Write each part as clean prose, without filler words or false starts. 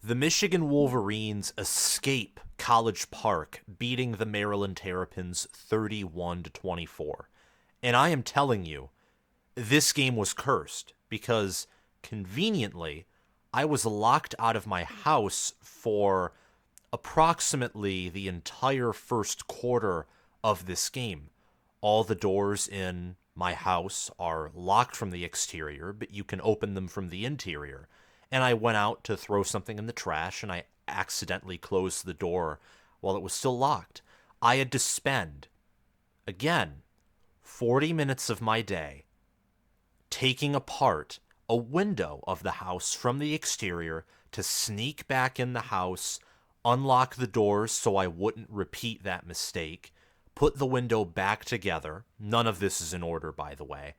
The Michigan Wolverines escape College Park, beating the Maryland Terrapins 31-24. And I am telling you, this game was cursed because conveniently, I was locked out of my house for approximately the entire first quarter of this game. All the doors in my house are locked from the exterior, but you can open them from the interior. And I went out to throw something in the trash, and I accidentally closed the door while it was still locked. I had to spend, again, 40 minutes of my day taking apart a window of the house from the exterior to sneak back in the house, unlock the doors so I wouldn't repeat that mistake, put the window back together. None of this is in order, by the way.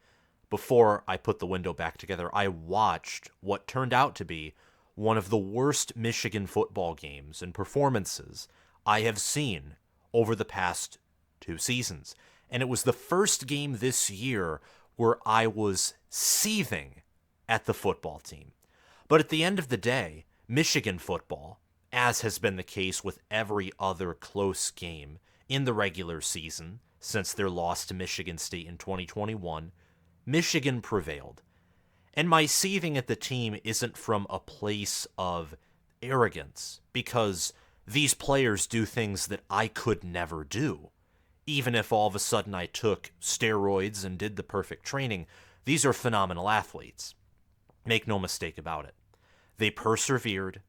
Before I put the window back together, I watched what turned out to be one of the worst Michigan football games and performances I have seen over the past 2 seasons. And it was the first game this year where I was seething at the football team. But at the end of the day, Michigan football, as has been the case with every other close game in the regular season since their loss to Michigan State in 2021, Michigan prevailed. And my seething at the team isn't from a place of arrogance, because these players do things that I could never do. Even if all of a sudden I took steroids and did the perfect training, these are phenomenal athletes. Make no mistake about it. They persevered,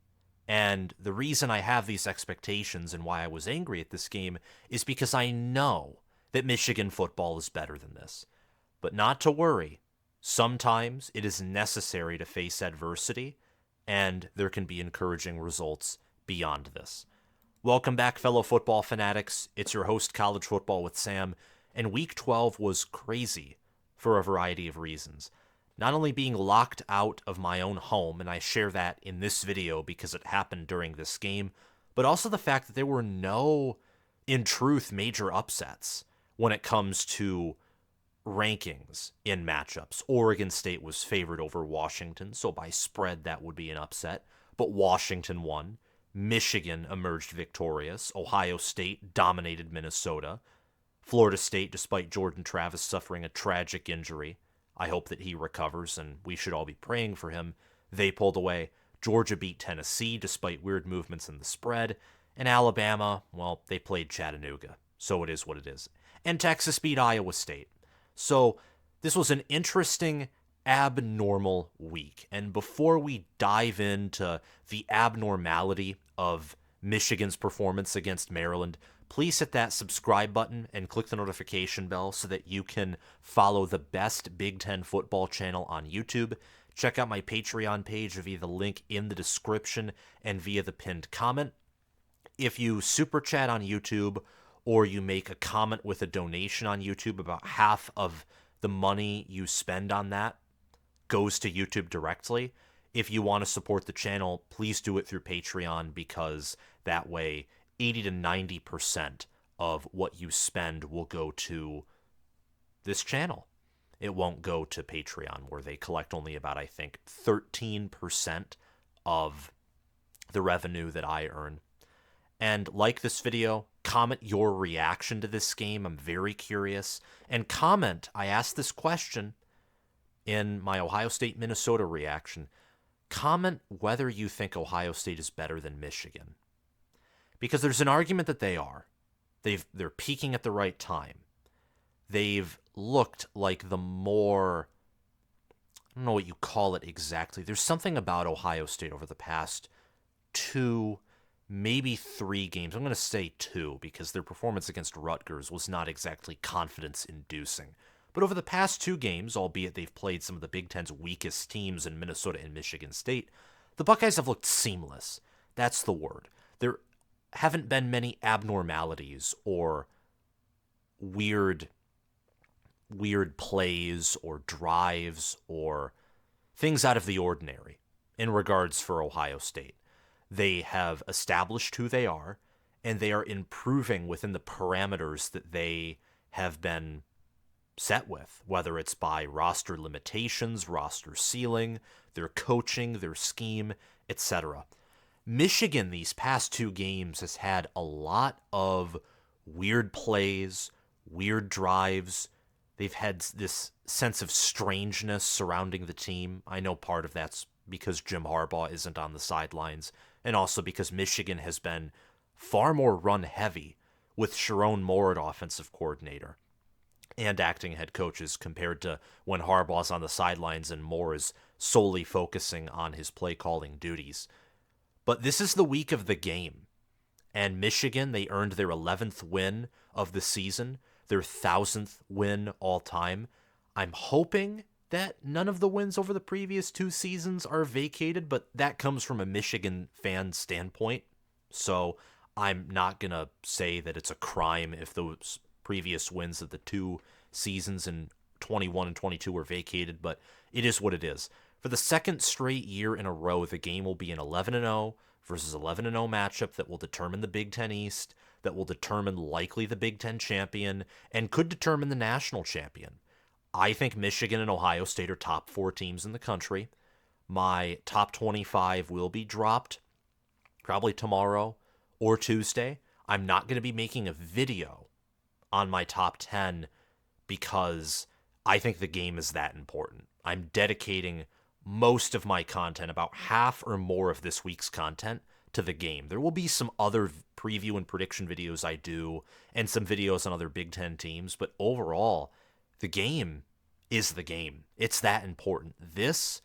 and the reason I have these expectations and why I was angry at this game is because I know that Michigan football is better than this. But not to worry, sometimes it is necessary to face adversity, and there can be encouraging results beyond this. Welcome back, fellow football fanatics. It's your host, College Football with Sam, and Week 12 was crazy for a variety of reasons. Not only being locked out of my own home, and I share that in this video because it happened during this game, but also the fact that there were no, in truth, major upsets when it comes to rankings in matchups. Oregon State was favored over Washington, so by spread that would be an upset, but Washington won. Michigan emerged victorious. Ohio State dominated Minnesota. Florida State, despite Jordan Travis suffering a tragic injury, I hope that he recovers, and we should all be praying for him, they pulled away. Georgia beat Tennessee despite weird movements in the spread. And Alabama, well, they played Chattanooga, so it is what it is. And Texas beat Iowa State. So this was an interesting, abnormal week. And before we dive into the abnormality of Michigan's performance against Maryland, please hit that subscribe button and click the notification bell so that you can follow the best Big Ten football channel on YouTube. Check out my Patreon page via the link in the description and via the pinned comment. If you super chat on YouTube or you make a comment with a donation on YouTube, about half of the money you spend on that goes to YouTube directly. If you want to support the channel, please do it through Patreon, because that way 80 to 90% of what you spend will go to this channel. It won't go to Patreon, where they collect only about, I think, 13% of the revenue that I earn. And like this video, comment your reaction to this game. I'm very curious. And comment, I asked this question in my Ohio State-Minnesota reaction. Comment whether you think Ohio State is better than Michigan. Because there's an argument that they are. They're peaking at the right time. They've looked like the more, I don't know what you call it exactly. There's something about Ohio State over the past 2, maybe 3 games. I'm going to say 2, because their performance against Rutgers was not exactly confidence-inducing. But over the past 2 games, albeit they've played some of the Big Ten's weakest teams in Minnesota and Michigan State, the Buckeyes have looked seamless. That's the word. There haven't been many abnormalities or weird plays or drives or things out of the ordinary in regards for Ohio State. They have established who they are, and they are improving within the parameters that they have been set with, whether it's by roster limitations, roster ceiling, their coaching, their scheme, etc. Michigan, these past 2 games, has had a lot of weird plays, weird drives. They've had this sense of strangeness surrounding the team. I know part of that's because Jim Harbaugh isn't on the sidelines, and also because Michigan has been far more run heavy with Sharon Moore at offensive coordinator and acting head coaches compared to when Harbaugh's on the sidelines and Moore is solely focusing on his play calling duties. But this is the week of the game. And Michigan, they earned their 11th win of the season, their 1,000th win all time. I'm hoping that none of the wins over the previous 2 seasons are vacated, but that comes from a Michigan fan standpoint. So I'm not going to say that it's a crime if those previous wins of the 2 seasons in 21 and 22 were vacated, but it is what it is. For the second straight year in a row, the game will be an 11-0 versus 11-0 matchup that will determine the Big Ten East, that will determine likely the Big Ten champion, and could determine the national champion. I think Michigan and Ohio State are top 4 teams in the country. My top 25 will be dropped probably tomorrow or Tuesday. I'm not going to be making a video on my top 10 because I think the game is that important. I'm dedicating most of my content, about half or more of this week's content, to the game. There will be some other preview and prediction videos I do and some videos on other Big Ten teams, but overall, the game is the game. It's that important. This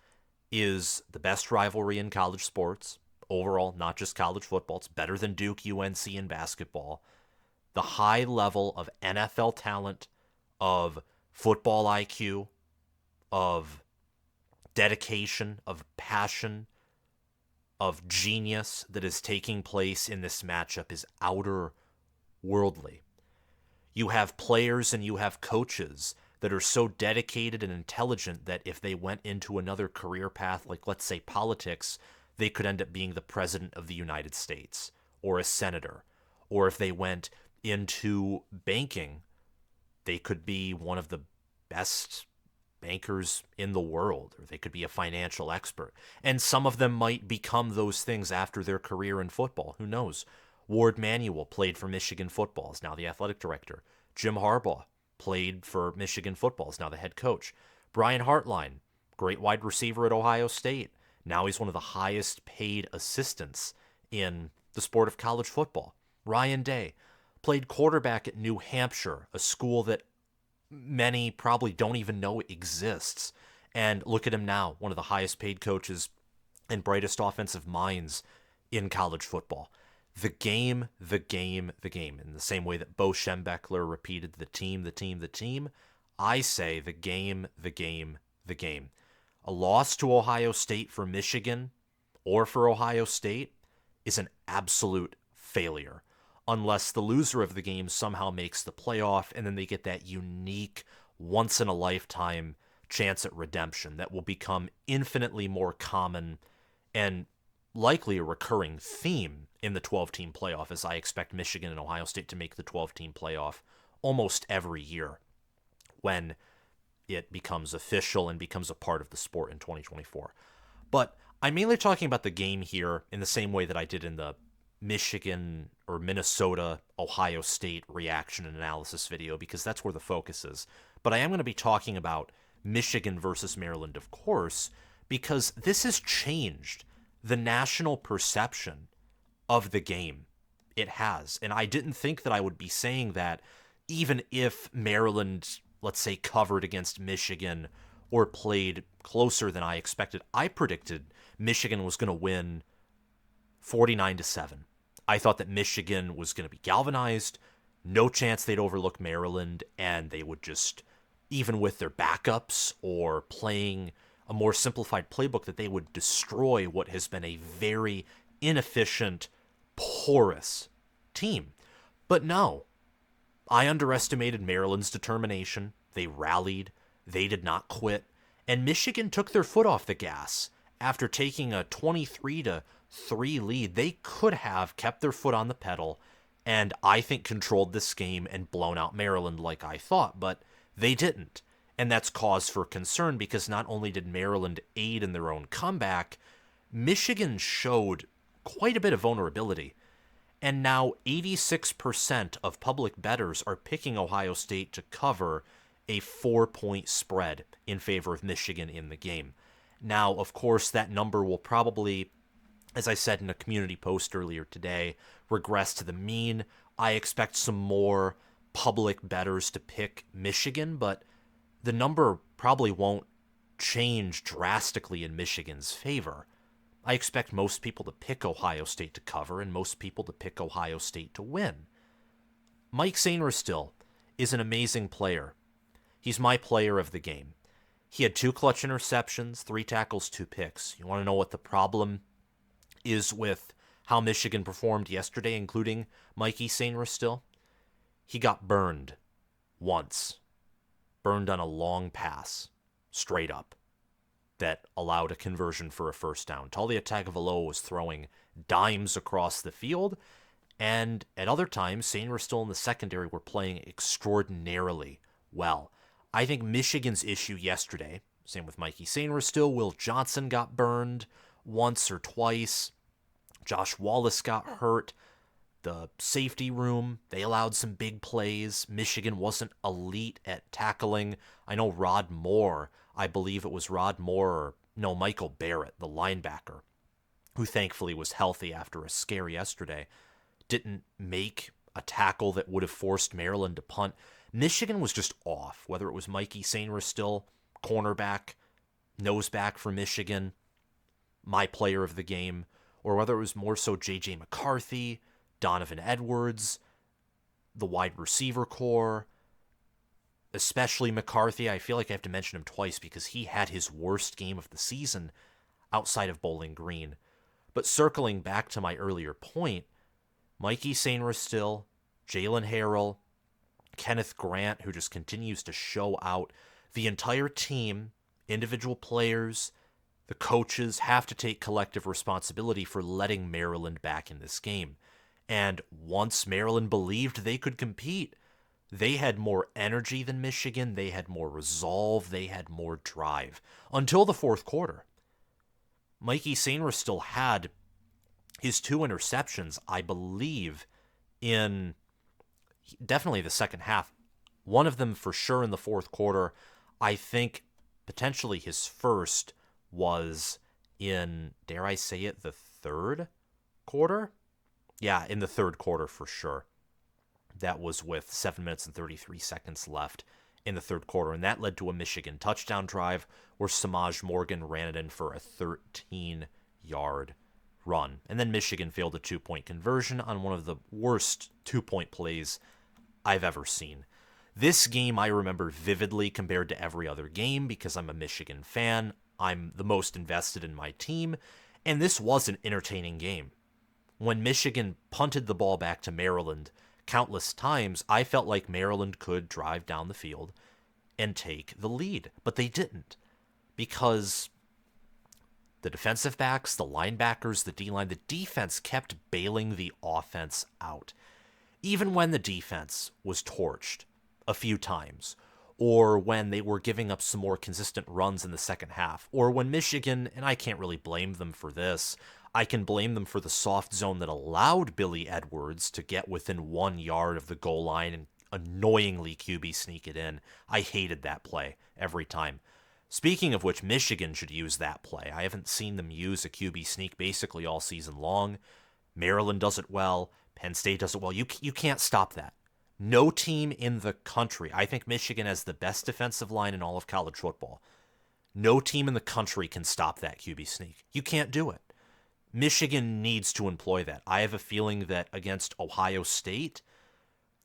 is the best rivalry in college sports overall, not just college football. It's better than Duke, UNC, and basketball. The high level of NFL talent, of football IQ, of dedication, of passion, of genius that is taking place in this matchup is outer worldly. You have players and you have coaches that are so dedicated and intelligent that if they went into another career path, like let's say politics, they could end up being the president of the United States or a senator. Or if they went into banking, they could be one of the best bankers in the world, or they could be a financial expert. And some of them might become those things after their career in football. Who knows? Ward Manuel played for Michigan football, is now the athletic director. Jim Harbaugh played for Michigan football, is now the head coach. Brian Hartline, great wide receiver at Ohio State. Now he's one of the highest paid assistants in the sport of college football. Ryan Day played quarterback at New Hampshire, a school that many probably don't even know exists. And look at him now, one of the highest paid coaches and brightest offensive minds in college football. The game, the game, the game. In the same way that Bo Schembechler repeated the team, the team, the team, I say the game, the game, the game. A loss to Ohio State for Michigan or for Ohio State is an absolute failure, unless the loser of the game somehow makes the playoff and then they get that unique, once-in-a-lifetime chance at redemption that will become infinitely more common and likely a recurring theme in the 12-team playoff, as I expect Michigan and Ohio State to make the 12-team playoff almost every year when it becomes official and becomes a part of the sport in 2024. But I'm mainly talking about the game here in the same way that I did in the Michigan or Minnesota, Ohio State reaction and analysis video, because that's where the focus is. But I am going to be talking about Michigan versus Maryland, of course, because this has changed the national perception of the game. It has. And I didn't think that I would be saying that even if Maryland, let's say, covered against Michigan or played closer than I expected. I predicted Michigan was going to win 49-7. I thought that Michigan was going to be galvanized, no chance they'd overlook Maryland, and they would just, even with their backups or playing a more simplified playbook, that they would destroy what has been a very inefficient, porous team. But no, I underestimated Maryland's determination. They rallied, they did not quit, and Michigan took their foot off the gas. After taking a 23-3 lead, they could have kept their foot on the pedal and I think controlled this game and blown out Maryland like I thought, but they didn't. And that's cause for concern because not only did Maryland aid in their own comeback, Michigan showed quite a bit of vulnerability. And now 86% of public bettors are picking Ohio State to cover a 4-point spread in favor of Michigan in the game. Now, of course, that number will probably, as I said in a community post earlier today, regress to the mean. I expect some more public bettors to pick Michigan, but the number probably won't change drastically in Michigan's favor. I expect most people to pick Ohio State to cover and most people to pick Ohio State to win. Mike Sainristil is an amazing player. He's my player of the game. He had 2 clutch interceptions, 3 tackles, 2 picks. You want to know what the problem is with how Michigan performed yesterday, including Mikey Sainristil? He got burned once. Burned on a long pass, straight up, that allowed a conversion for a first down. Talia Tagovailoa was throwing dimes across the field, and at other times, Sainristil in the secondary were playing extraordinarily well. I think Michigan's issue yesterday, same with Mikey Sainristil, Will Johnson got burned once or twice. Josh Wallace got hurt. The safety room, they allowed some big plays. Michigan wasn't elite at tackling. I know Rod Moore, I believe it was Michael Barrett, the linebacker, who thankfully was healthy after a scare yesterday, didn't make a tackle that would have forced Maryland to punt. Michigan was just off, whether it was Mikey Sainristil, cornerback, noseback for Michigan, my player of the game, or whether it was more so J.J. McCarthy, Donovan Edwards, the wide receiver core, especially McCarthy. I feel like I have to mention him twice because he had his worst game of the season outside of Bowling Green. But circling back to my earlier point, Mikey Sainristil, Jalen Harrell, Kenneth Grant, who just continues to show out. The entire team, individual players, the coaches have to take collective responsibility for letting Maryland back in this game. And once Maryland believed they could compete, they had more energy than Michigan, they had more resolve, they had more drive. Until the fourth quarter. Mikey Sainristil had his 2 interceptions, I believe, in definitely the second half. One of them for sure in the fourth quarter. I think potentially his first was in, dare I say it, the third quarter? Yeah, in the third quarter for sure. That was with 7 minutes and 33 seconds left in the third quarter, and that led to a Michigan touchdown drive where Samaj Morgan ran it in for a 13-yard run. And then Michigan failed a 2-point conversion on one of the worst 2-point plays I've ever seen. This game I remember vividly compared to every other game because I'm a Michigan fan. I'm the most invested in my team, and this was an entertaining game. When Michigan punted the ball back to Maryland countless times, I felt like Maryland could drive down the field and take the lead, but they didn't because the defensive backs, the linebackers, the D-line, the defense kept bailing the offense out. Even when the defense was torched a few times, or when they were giving up some more consistent runs in the second half, or when Michigan, and I can't really blame them for this, I can blame them for the soft zone that allowed Billy Edwards to get within 1 yard of the goal line and annoyingly QB sneak it in. I hated that play every time. Speaking of which, Michigan should use that play. I haven't seen them use a QB sneak basically all season long. Maryland does it well. Penn State does it well. You can't stop that. No team in the country. I think Michigan has the best defensive line in all of college football. No team in the country can stop that QB sneak. You can't do it. Michigan needs to employ that. I have a feeling that against Ohio State,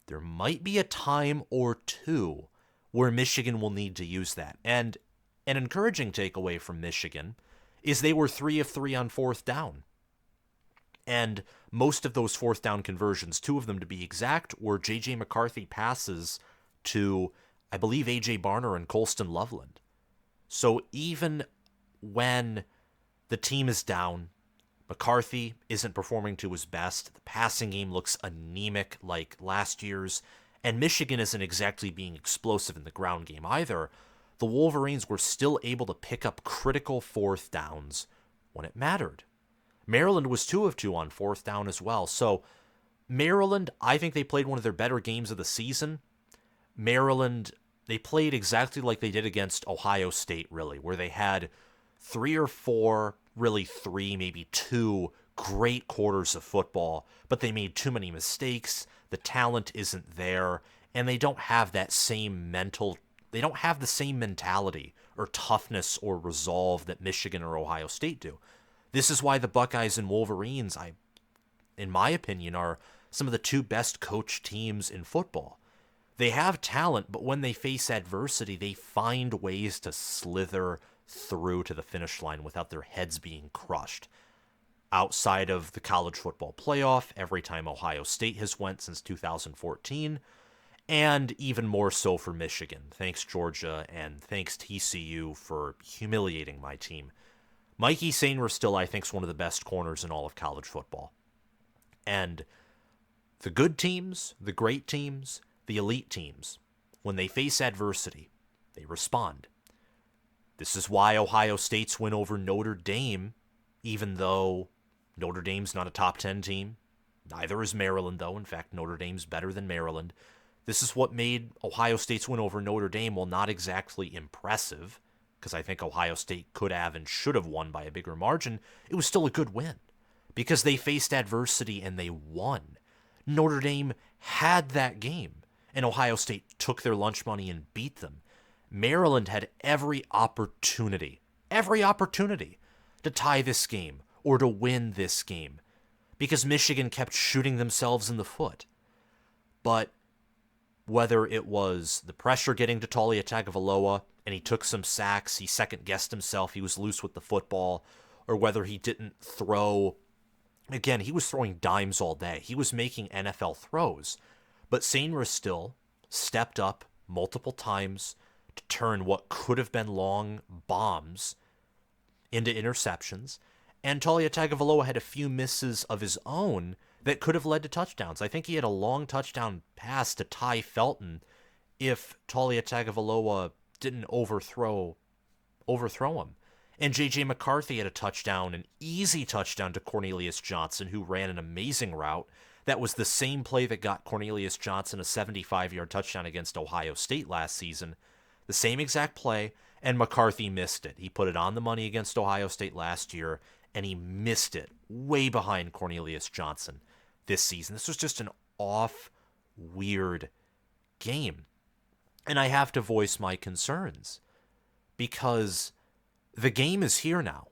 there might be a time or two where Michigan will need to use that. And an encouraging takeaway from Michigan is they were 3 of 3 on fourth down. And most of those fourth down conversions, 2 of them to be exact, were J.J. McCarthy passes to, I believe, A.J. Barner and Colston Loveland. So even when the team is down, McCarthy isn't performing to his best, the passing game looks anemic like last year's, and Michigan isn't exactly being explosive in the ground game either, the Wolverines were still able to pick up critical fourth downs when it mattered. Maryland was 2 of 2 on fourth down as well. So Maryland, I think they played one of their better games of the season. Maryland, they played exactly like they did against Ohio State, really, where they had 3 or 4, really 3, maybe 2 great quarters of football, but they made too many mistakes. The talent isn't there, and they don't have that same they don't have the same mentality or toughness or resolve that Michigan or Ohio State do. This is why the Buckeyes and Wolverines, in my opinion, are some of the 2 best coached teams in football. They have talent, but when they face adversity, they find ways to slither through to the finish line without their heads being crushed. Outside of the college football playoff, every time Ohio State has went since 2014, and even more so for Michigan. Thanks, Georgia, and thanks, TCU, for humiliating my team. Mikey Sainristil still, I think, is one of the best corners in all of college football. And the good teams, the great teams, the elite teams, when they face adversity, they respond. This is why Ohio State's win over Notre Dame, even though Notre Dame's not a top 10 team, neither is Maryland, though. In fact, Notre Dame's better than Maryland. This is what made Ohio State's win over Notre Dame, well, not exactly impressive, because I think Ohio State could have and should have won by a bigger margin. It was still a good win, because they faced adversity and they won. Notre Dame had that game, and Ohio State took their lunch money and beat them. Maryland had every opportunity to tie this game or to win this game, because Michigan kept shooting themselves in the foot. But whether it was the pressure getting to Taulia Tagovailoa and he took some sacks, he second-guessed himself, he was loose with the football, or whether he didn't throw. Again, he was throwing dimes all day. He was making NFL throws. But Sainristil still stepped up multiple times to turn what could have been long bombs into interceptions. And Taulia Tagovailoa had a few misses of his own that could have led to touchdowns. I think he had a long touchdown pass to Ty Felton if Taulia Tagovailoa didn't overthrow him. And J.J. McCarthy had a touchdown, an easy touchdown to Cornelius Johnson, who ran an amazing route. That was the same play that got Cornelius Johnson a 75-yard touchdown against Ohio State last season. The same exact play, and McCarthy missed it. He put it on the money against Ohio State last year, and he missed it way behind Cornelius Johnson this season. This was just an off, weird game. And I have to voice my concerns, because the game is here now.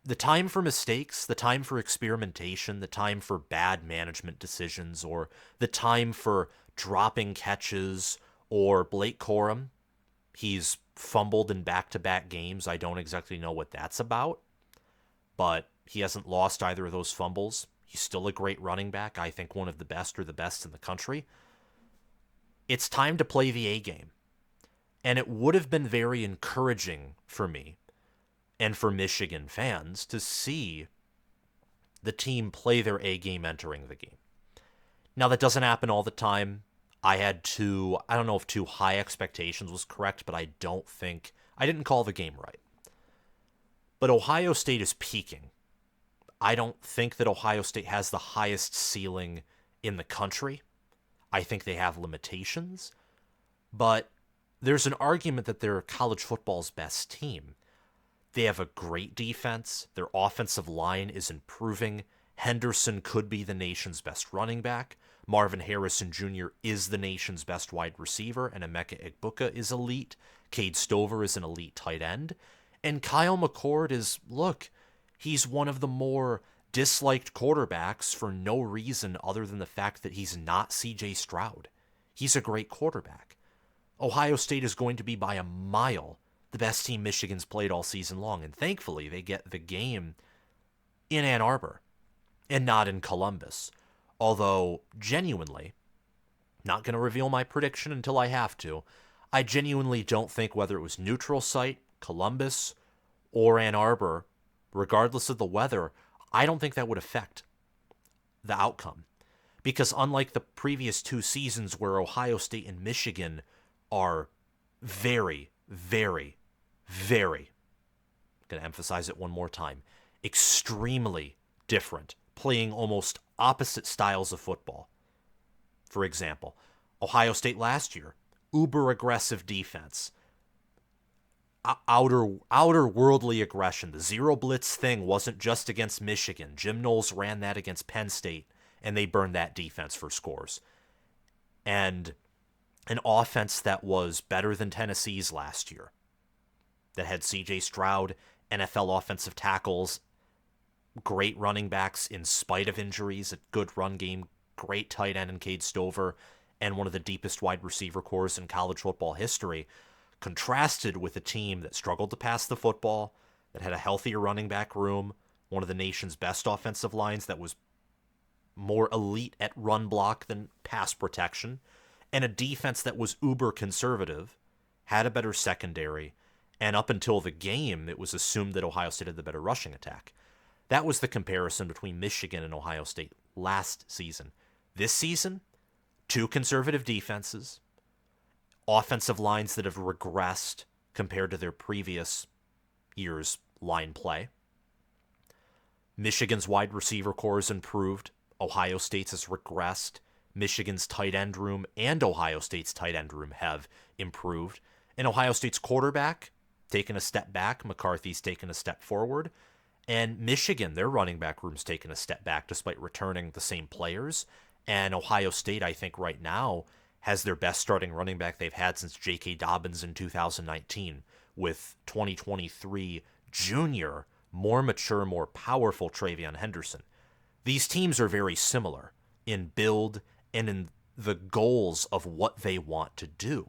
The time for mistakes, the time for experimentation, the time for bad management decisions, or the time for dropping catches, or Blake Corum. He's fumbled in back-to-back games. I don't exactly know what that's about, but he hasn't lost either of those fumbles. He's still a great running back. I think one of the best or the best in the country. It's time to play the A game. And it would have been very encouraging for me and for Michigan fans to see the team play their A game entering the game. Now, that doesn't happen all the time. I don't know if too high expectations was correct, but I didn't call the game right. But Ohio State is peaking. I don't think that Ohio State has the highest ceiling in the country. I think they have limitations, but there's an argument that they're college football's best team. They have a great defense. Their offensive line is improving. Henderson could be the nation's best running back. Marvin Harrison Jr. is the nation's best wide receiver, and Emeka Egbuka is elite. Cade Stover is an elite tight end. And Kyle McCord he's one of the more disliked quarterbacks for no reason other than the fact that he's not C.J. Stroud. He's a great quarterback. Ohio State is going to be by a mile the best team Michigan's played all season long, and thankfully they get the game in Ann Arbor and not in Columbus. Although, genuinely, not going to reveal my prediction until I have to, I genuinely don't think whether it was neutral site, Columbus, or Ann Arbor, regardless of the weather, I don't think that would affect the outcome. Because unlike the previous 2 seasons where Ohio State and Michigan are very, very, very, I'm going to emphasize it one more time, extremely different, playing almost opposite styles of football. For example, Ohio State last year, uber aggressive defense, outer worldly aggression. The zero blitz thing wasn't just against Michigan. Jim Knowles ran that against Penn State, and they burned that defense for scores. And an offense that was better than Tennessee's last year, that had C.J. Stroud, NFL offensive tackles, great running backs in spite of injuries, a good run game, great tight end in Cade Stover, and one of the deepest wide receiver cores in college football history, contrasted with a team that struggled to pass the football, that had a healthier running back room, one of the nation's best offensive lines that was more elite at run block than pass protection, and a defense that was uber conservative, had a better secondary, and up until the game, it was assumed that Ohio State had the better rushing attack. That was the comparison between Michigan and Ohio State last season. This season, two conservative defenses, offensive lines that have regressed compared to their previous year's line play. Michigan's wide receiver core has improved. Ohio State's has regressed. Michigan's tight end room and Ohio State's tight end room have improved. And Ohio State's quarterback taken a step back. McCarthy's taken a step forward. And Michigan, their running back room's taken a step back despite returning the same players. And Ohio State, I think right now, has their best starting running back they've had since J.K. Dobbins in 2019, with 2023 junior, more mature, more powerful Travion Henderson. These teams are very similar in build and in the goals of what they want to do.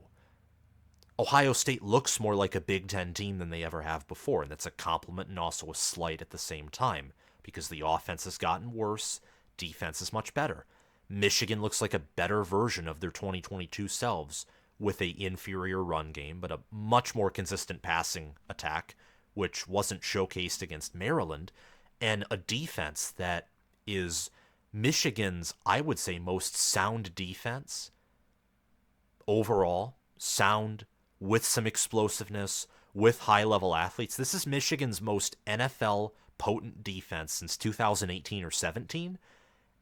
Ohio State looks more like a Big Ten team than they ever have before, and that's a compliment and also a slight at the same time, because the offense has gotten worse, defense is much better. Michigan looks like a better version of their 2022 selves, with a inferior run game, but a much more consistent passing attack, which wasn't showcased against Maryland, and a defense that is Michigan's, I would say, most sound defense. Overall, sound, with some explosiveness, with high-level athletes. This is Michigan's most NFL potent defense since 2018 or 17,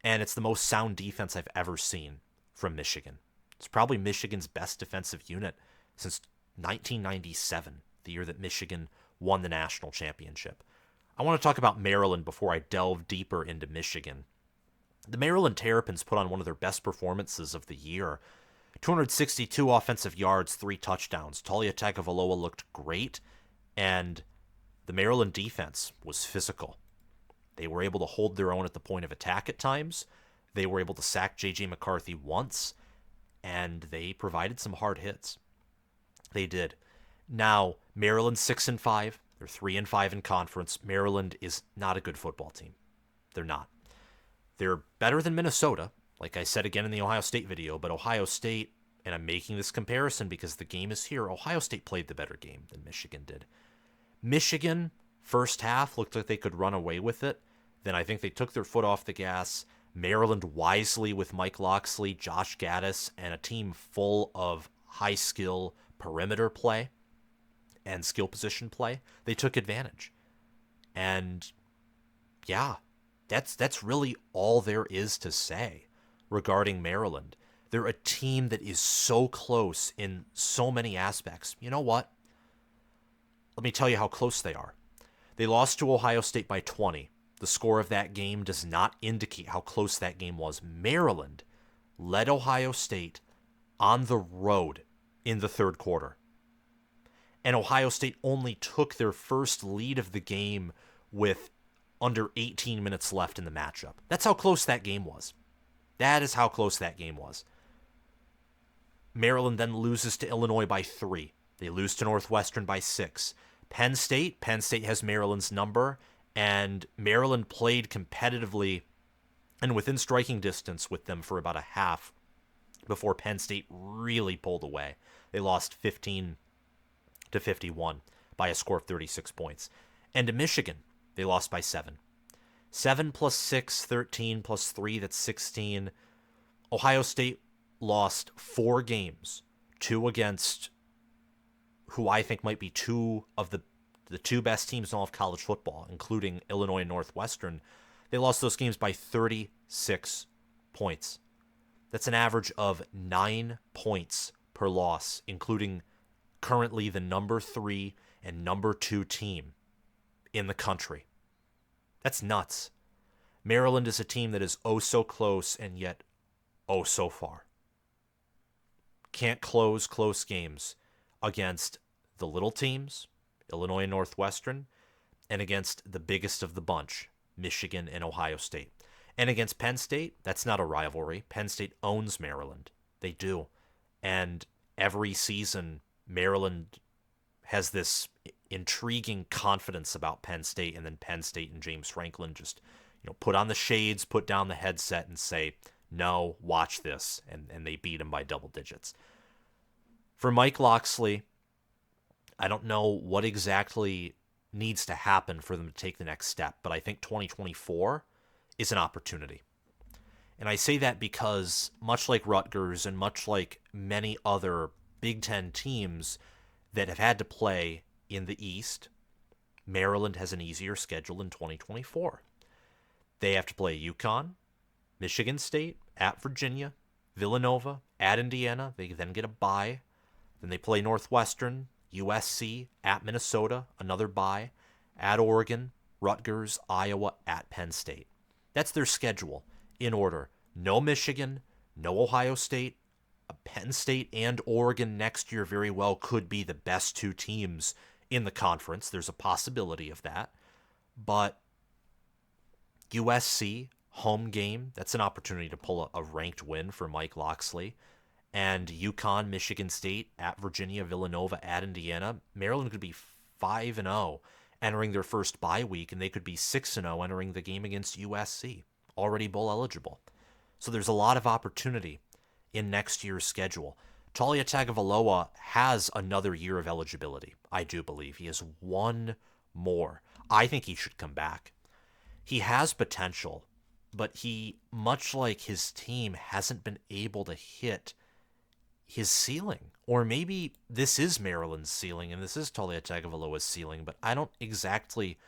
and it's the most sound defense I've ever seen from Michigan. It's probably Michigan's best defensive unit since 1997, the year that Michigan won the national championship. I want to talk about Maryland before I delve deeper into Michigan. The Maryland Terrapins put on one of their best performances of the year. 262 offensive yards, 3 touchdowns. Talia Tagovailoa looked great, and the Maryland defense was physical. They were able to hold their own at the point of attack at times. They were able to sack J.J. McCarthy once, and they provided some hard hits. They did. Now, Maryland's 6-5. They're 3-5 in conference. Maryland is not a good football team. They're not. They're better than Minnesota, like I said again in the Ohio State video, but Ohio State, and I'm making this comparison because the game is here, Ohio State played the better game than Michigan did. Michigan, first half, looked like they could run away with it. Then I think they took their foot off the gas. Maryland wisely with Mike Locksley, Josh Gaddis, and a team full of high-skill perimeter play and skill position play. They took advantage. And yeah, that's really all there is to say regarding Maryland. They're a team that is so close in so many aspects. You know what? Let me tell you how close they are. They lost to Ohio State by 20. The score of that game does not indicate how close that game was. Maryland led Ohio State on the road in the third quarter. And Ohio State only took their first lead of the game with under 18 minutes left in the matchup. That's how close that game was. That is how close that game was. Maryland then loses to Illinois by 3. They lose to Northwestern by 6. Penn State has Maryland's number, and Maryland played competitively and within striking distance with them for about a half before Penn State really pulled away. They lost 15-51 by a score of 36 points. And to Michigan, they lost by 7. 7 plus 6, 13 plus 3, that's 16. Ohio State lost 4 games, 2 against who I think might be 2 of the the two best teams in all of college football, including Illinois and Northwestern, they lost those games by 36 points. That's an average of 9 points per loss, including currently the number 3 and number 2 team in the country. That's nuts. Maryland is a team that is oh so close and yet oh so far. Can't close close games against the little teams, Illinois and Northwestern, and against the biggest of the bunch, Michigan and Ohio State. And against Penn State, that's not a rivalry. Penn State owns Maryland. They do. And every season, Maryland has this intriguing confidence about Penn State, and then Penn State and James Franklin just, put on the shades, put down the headset, and say, no, watch this, and they beat him by double digits. For Mike Locksley, I don't know what exactly needs to happen for them to take the next step, but I think 2024 is an opportunity. And I say that because, much like Rutgers and much like many other Big Ten teams that have had to play in the East, Maryland has an easier schedule in 2024. They have to play UConn, Michigan State, at Virginia, Villanova, at Indiana. They then get a bye. Then they play Northwestern, USC, at Minnesota, another bye, at Oregon, Rutgers, Iowa, at Penn State. That's their schedule in order. No Michigan, no Ohio State. Penn State and Oregon next year very well could be the best two teams in the conference. There's a possibility of that. But USC, home game, that's an opportunity to pull a ranked win for Mike Locksley. And UConn, Michigan State, at Virginia, Villanova, at Indiana. Maryland could be 5-0 entering their first bye week, and they could be 6-0 entering the game against USC, already bowl eligible. So there's a lot of opportunity in next year's schedule. Talia Tagovailoa has another year of eligibility, I do believe. He has one more. I think he should come back. He has potential, but he, much like his team, hasn't been able to hit his ceiling. Or maybe this is Maryland's ceiling and this is Talia Tagovailoa's ceiling, but I don't exactly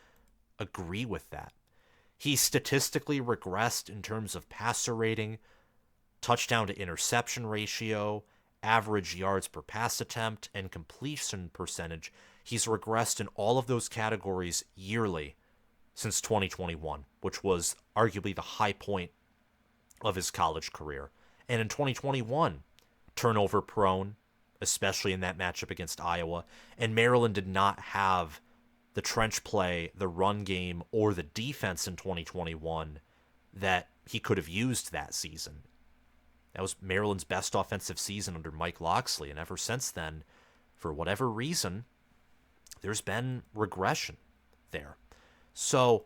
agree with that. He statistically regressed in terms of passer rating, touchdown to interception ratio, average yards per pass attempt, and completion percentage. He's regressed in all of those categories yearly since 2021, which was arguably the high point of his college career. And in 2021, turnover prone, especially in that matchup against Iowa. And Maryland did not have the trench play, the run game, or the defense in 2021 that he could have used that season. That was Maryland's best offensive season under Mike Locksley. And ever since then, for whatever reason, there's been regression there. So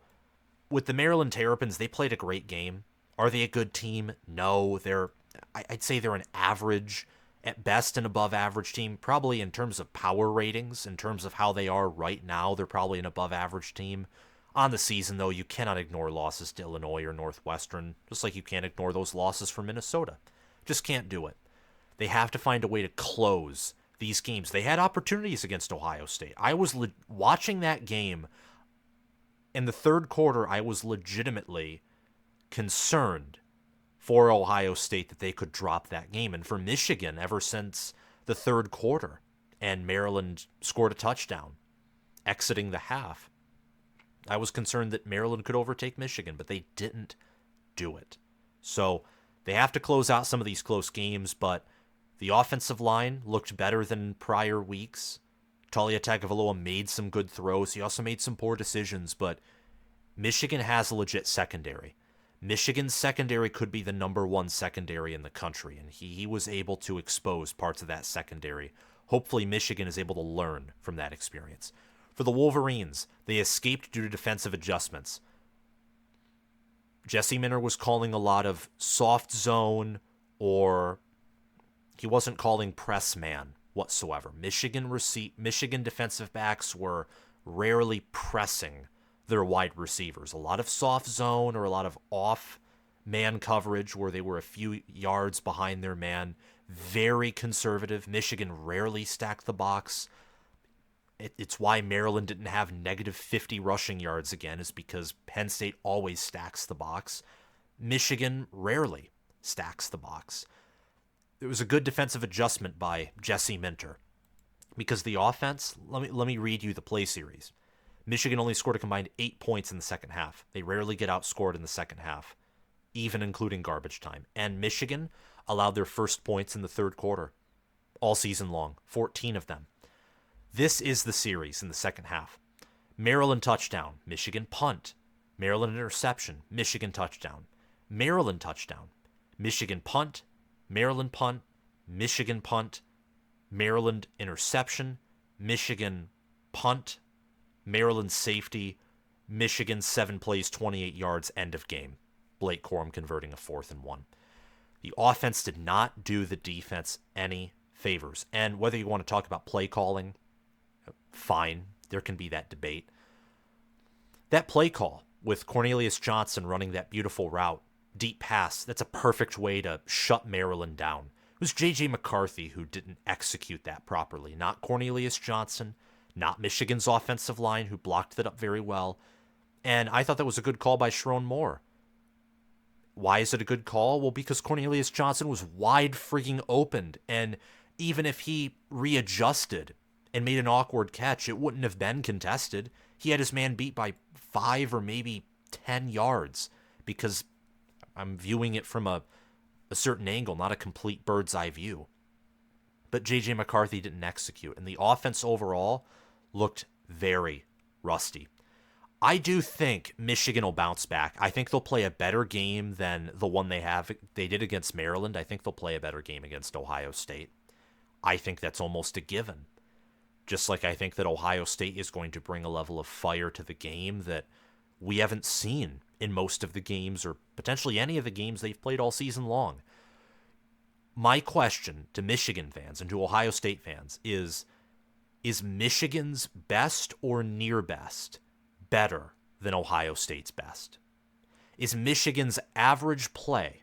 with the Maryland Terrapins, they played a great game. Are they a good team? No, I'd say they're an average, at best an above average team. Probably in terms of power ratings, in terms of how they are right now, they're probably an above average team. On the season, though, you cannot ignore losses to Illinois or Northwestern, just like you can't ignore those losses from Minnesota. Just can't do it. They have to find a way to close these games. They had opportunities against Ohio State. I was watching that game. In the third quarter, I was legitimately concerned for Ohio State that they could drop that game. And for Michigan, ever since the third quarter, and Maryland scored a touchdown exiting the half, I was concerned that Maryland could overtake Michigan, but they didn't do it. So they have to close out some of these close games, but the offensive line looked better than prior weeks. Talia Tagovailoa made some good throws. He also made some poor decisions, but Michigan has a legit secondary. Michigan's secondary could be the number one secondary in the country, and he was able to expose parts of that secondary. Hopefully Michigan is able to learn from that experience. For the Wolverines, they escaped due to defensive adjustments. Jesse Minter was calling a lot of soft zone, or he wasn't calling press man whatsoever. Michigan defensive backs were rarely pressing their wide receivers. A lot of soft zone or a lot of off man coverage where they were a few yards behind their man. Very conservative. Michigan rarely stacked the box. It's why Maryland didn't have negative 50 rushing yards again, is because Penn State always stacks the box. Michigan rarely stacks the box. There was a good defensive adjustment by Jesse Minter because the offense, let me read you the play series. Michigan only scored a combined 8 points in the second half. They rarely get outscored in the second half, even including garbage time. And Michigan allowed their first points in the third quarter all season long, 14 of them. This is the series in the second half. Maryland touchdown, Michigan punt. Maryland interception, Michigan touchdown. Maryland touchdown, Michigan punt, Maryland punt, Michigan punt, Maryland interception, Michigan punt, Maryland safety, Michigan 7 plays, 28 yards, end of game. Blake Corum converting a 4th and 1. The offense did not do the defense any favors. And whether you want to talk about play calling, fine, there can be that debate. That play call with Cornelius Johnson running that beautiful route, deep pass, that's a perfect way to shut Maryland down. It was J.J. McCarthy who didn't execute that properly, not Cornelius Johnson, not Michigan's offensive line, who blocked that up very well. And I thought that was a good call by Sharon Moore. Why is it a good call? Well, because Cornelius Johnson was wide frigging opened, and even if he readjusted and made an awkward catch, it wouldn't have been contested. He had his man beat by 5 or maybe 10 yards because I'm viewing it from a certain angle, not a complete bird's eye view. But J.J. McCarthy didn't execute, and the offense overall looked very rusty. I do think Michigan will bounce back. I think they'll play a better game than the one they did against Maryland. I think they'll play a better game against Ohio State. I think that's almost a given. Just like I think that Ohio State is going to bring a level of fire to the game that we haven't seen in most of the games, or potentially any of the games they've played all season long. My question to Michigan fans and to Ohio State fans is Michigan's best or near best better than Ohio State's best? Is Michigan's average play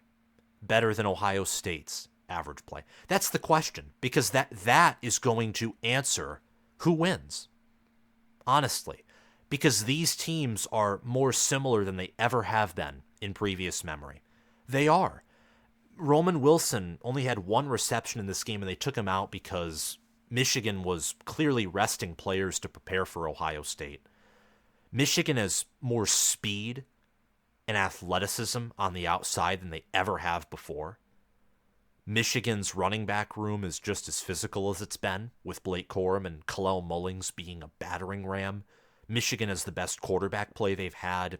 better than Ohio State's average play? That's the question, because that is going to answer who wins. Honestly, because these teams are more similar than they ever have been in previous memory. They are. Roman Wilson only had 1 reception in this game, and they took him out because Michigan was clearly resting players to prepare for Ohio State. Michigan has more speed and athleticism on the outside than they ever have before. Michigan's running back room is just as physical as it's been, with Blake Corum and Kalel Mullings being a battering ram. Michigan has the best quarterback play they've had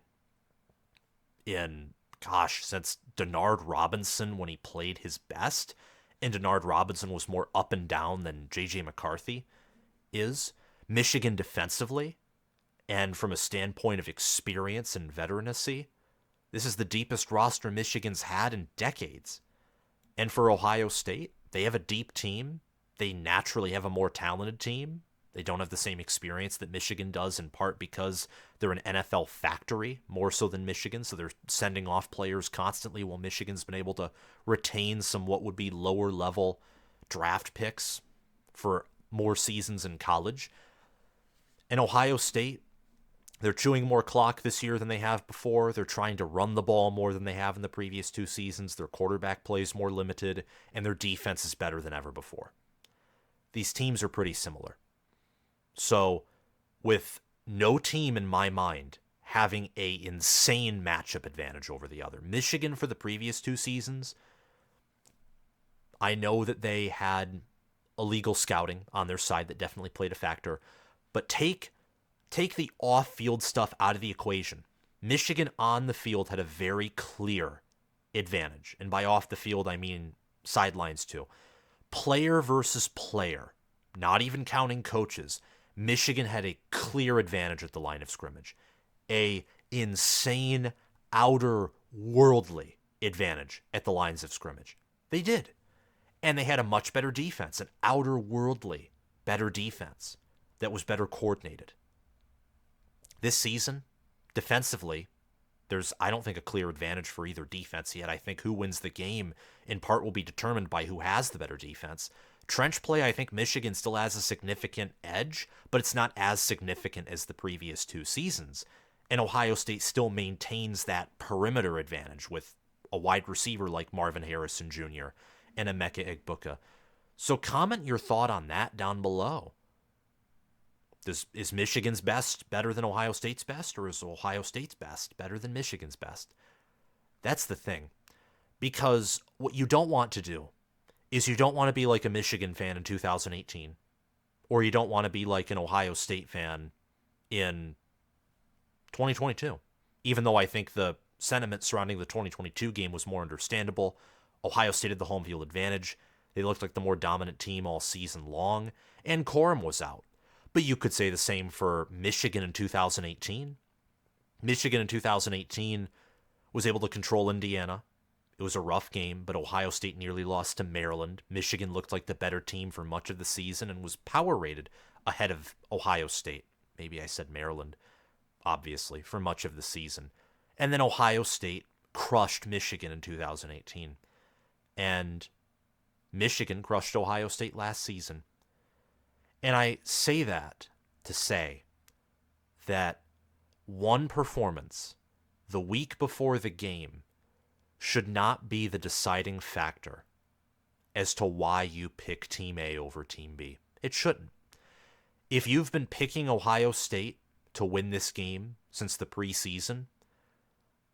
since Denard Robinson when he played his best. And Denard Robinson was more up and down than J.J. McCarthy is. Michigan defensively, and from a standpoint of experience and veterancy, this is the deepest roster Michigan's had in decades. And for Ohio State, they have a deep team. They naturally have a more talented team. They don't have the same experience that Michigan does, in part because they're an NFL factory more so than Michigan, so they're sending off players constantly, while Michigan's been able to retain some what would be lower-level draft picks for more seasons in college. And Ohio State, they're chewing more clock this year than they have before. They're trying to run the ball more than they have in the previous 2 seasons. Their quarterback play is more limited, and their defense is better than ever before. These teams are pretty similar. So, with no team in my mind having a insane matchup advantage over the other, Michigan for the previous 2 seasons, I know that they had illegal scouting on their side that definitely played a factor, but take the off-field stuff out of the equation. Michigan on the field had a very clear advantage, and by off the field I mean sidelines too. Player versus player, not even counting coaches, Michigan had a clear advantage at the line of scrimmage. A insane, outer-worldly advantage at the lines of scrimmage. They did. And they had a much better defense, an outer-worldly better defense that was better coordinated. This season, defensively, there's, I don't think, a clear advantage for either defense yet. I think who wins the game, in part, will be determined by who has the better defense. Trench play, I think Michigan still has a significant edge, but it's not as significant as the previous 2 seasons. And Ohio State still maintains that perimeter advantage with a wide receiver like Marvin Harrison Jr. and Emeka Egbuka. So comment your thought on that down below. Is Michigan's best better than Ohio State's best, or is Ohio State's best better than Michigan's best? That's the thing. Because what you don't want to do is you don't want to be like a Michigan fan in 2018, or you don't want to be like an Ohio State fan in 2022. Even though I think the sentiment surrounding the 2022 game was more understandable, Ohio State had the home field advantage. They looked like the more dominant team all season long, and Corum was out. But you could say the same for Michigan in 2018. Michigan in 2018 was able to control Indiana. It was a rough game, but Ohio State nearly lost to Maryland. Michigan looked like the better team for much of the season and was power rated ahead of Ohio State. Maybe I said Maryland, obviously, for much of the season. And then Ohio State crushed Michigan in 2018. And Michigan crushed Ohio State last season. And I say that to say that one performance the week before the game should not be the deciding factor as to why you pick Team A over Team B. It shouldn't. If you've been picking Ohio State to win this game since the preseason,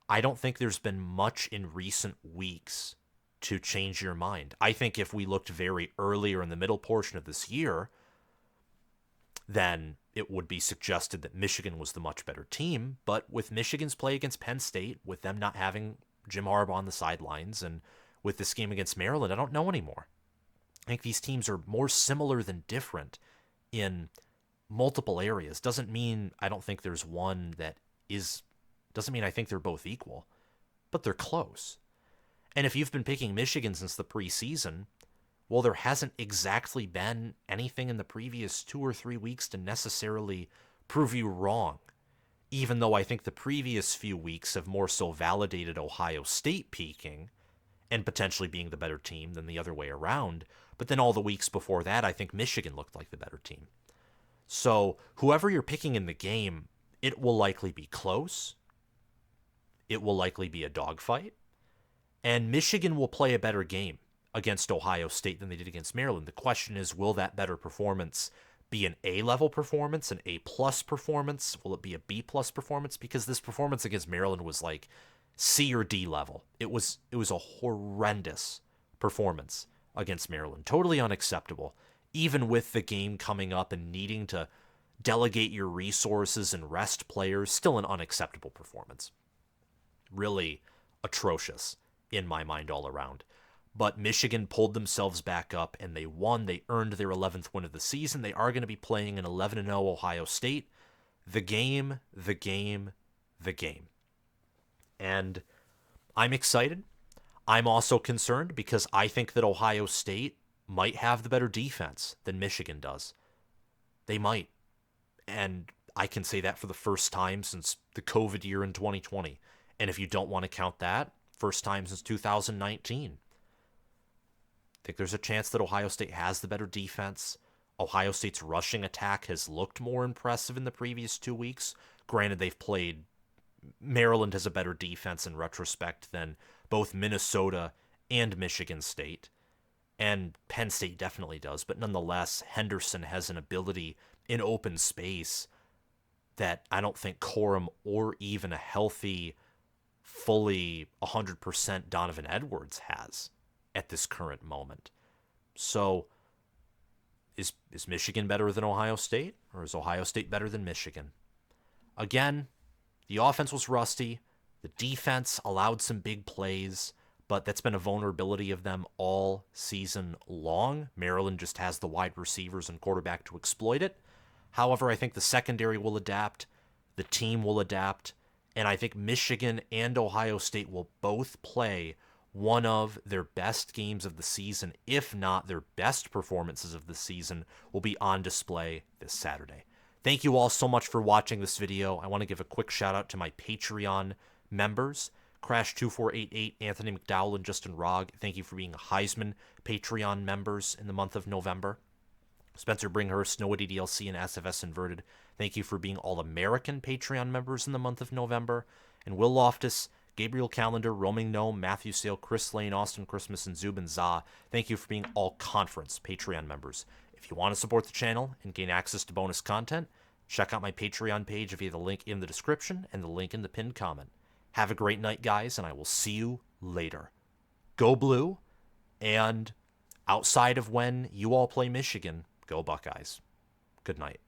I don't think there's been much in recent weeks to change your mind. I think if we looked very earlier in the middle portion of this year, then it would be suggested that Michigan was the much better team. But with Michigan's play against Penn State, with them not having Jim Harbaugh on the sidelines, and with this game against Maryland, I don't know anymore. I think these teams are more similar than different in multiple areas. Doesn't mean I don't think there's one that is, doesn't mean I think they're both equal, but they're close. And if you've been picking Michigan since the preseason, well, there hasn't exactly been anything in the previous 2 or 3 weeks to necessarily prove you wrong, even though I think the previous few weeks have more so validated Ohio State peaking and potentially being the better team than the other way around. But then all the weeks before that, I think Michigan looked like the better team. So whoever you're picking in the game, it will likely be close. It will likely be a dogfight. And Michigan will play a better game against Ohio State than they did against Maryland. The question is, will that better performance be an A-level performance, an A-plus performance? Will it be a B-plus performance? Because this performance against Maryland was like C or D level. It was a horrendous performance against Maryland. Totally unacceptable. Even with the game coming up and needing to delegate your resources and rest players, still an unacceptable performance. Really atrocious in my mind all around. But Michigan pulled themselves back up and they won. They earned their 11th win of the season. They are going to be playing an 11-0 Ohio State. The game. And I'm excited. I'm also concerned because I think that Ohio State might have the better defense than Michigan does. They might. And I can say that for the first time since the COVID year in 2020. And if you don't want to count that, first time since 2019. I think there's a chance that Ohio State has the better defense. Ohio State's rushing attack has looked more impressive in the previous 2 weeks. Granted, Maryland has a better defense in retrospect than both Minnesota and Michigan State. And Penn State definitely does. But nonetheless, Henderson has an ability in open space that I don't think Corum or even a healthy, fully 100% Donovan Edwards has at this current moment. So is Michigan better than Ohio State, or is Ohio State better than Michigan? Again, the offense was rusty. The defense allowed some big plays, but that's been a vulnerability of them all season long. Maryland just has the wide receivers and quarterback to exploit it. However, I think the secondary will adapt, the team will adapt, and I think Michigan and Ohio State will both play one of their best games of the season, if not their best performances of the season, will be on display this Saturday. Thank you all so much for watching this video. I want to give a quick shout out to my Patreon members. Crash2488, Anthony McDowell, and Justin Rogg, thank you for being Heisman Patreon members in the month of November. Spencer Bringhurst, Noah DDLC, and SFS Inverted, thank you for being All-American Patreon members in the month of November. And Will Loftus, Gabriel Calendar, Roaming Gnome, Matthew Sale, Chris Lane, Austin Christmas, and Zubin Zah, thank you for being All-Conference Patreon members. If you want to support the channel and gain access to bonus content, check out my Patreon page via the link in the description and the link in the pinned comment. Have a great night, guys, and I will see you later. Go Blue, and outside of when you all play Michigan, go Buckeyes. Good night.